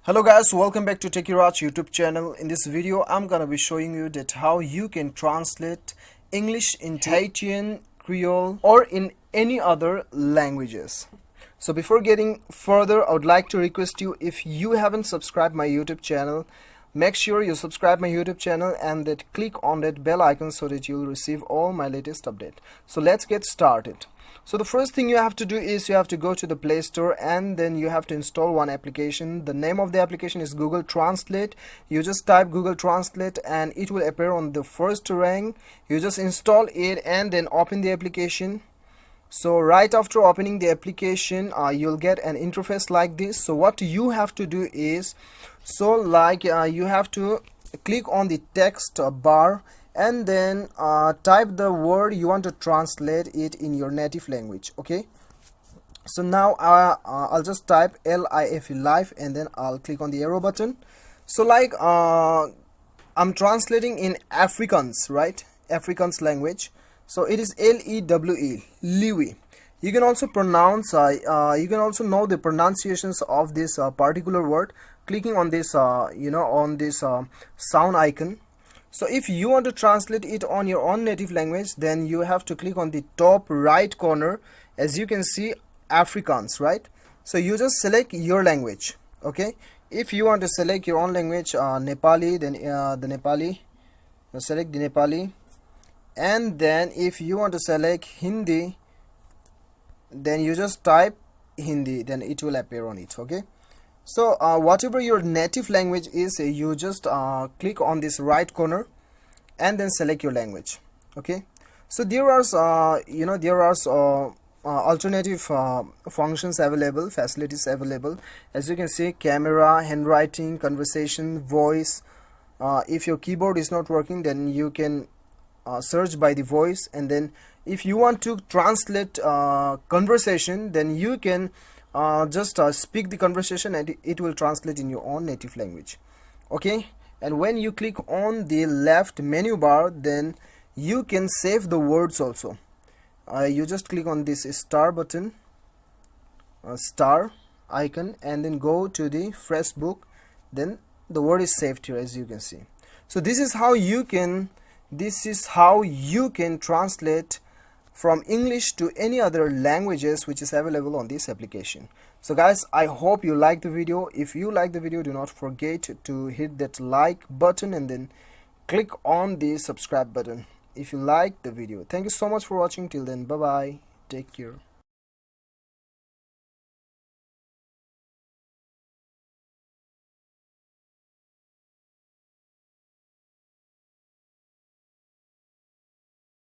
Hello guys, welcome back to Techiraj YouTube channel. In this video I'm gonna be showing you that how you can translate English into Haitian Creole or in any other languages. So before getting further, I would like to request you, if you haven't subscribed my YouTube channel, make sure you subscribe my YouTube channel and that click on that bell icon so that you'll receive all my latest update. So let's get started. So the first thing you have to do is you have to go to the Play Store and then you have to install one application. The name of the application is Google Translate. You just type Google Translate and it will appear on the first rank. You just install it and then open the application. So right after opening the application, you'll get an interface like this. So what you have to do is, you have to click on the text bar and then type the word you want to translate it in your native language. Okay, so now I'll just type LIFE, life, and then I'll click on the arrow button. So I'm translating in Afrikaans, right? Afrikaans language. So it is LEWE, Liwi. You can also pronounce you can also know the pronunciations of this particular word clicking on this on this sound icon. So if you want to translate it on your own native language, then you have to click on the top right corner. As you can see, Afrikaans, right? So you just select your language. Okay, if you want to select your own language, Nepali, then the Nepali, select the Nepali. And then if you want to select Hindi, then you just type Hindi, then it will appear on it. Okay, so whatever your native language is, you just click on this right corner and then select your language. Okay, so there are alternative functions available, facilities available. As you can see, camera, handwriting, conversation, voice. If your keyboard is not working, then you can search by the voice, and then if you want to translate conversation, then you can just speak the conversation and it will translate in your own native language. Okay, and when you click on the left menu bar, then you can save the words also. You just click on this star button, star icon, and then go to the fresh book, then the word is saved here, as you can see. So this is how you can translate from English to any other languages which is available on this application. So guys, I hope you like the video. If you like the video, do not forget to hit that like button and then click on the subscribe button if you like the video. Thank you so much for watching. Till then, bye bye, take care.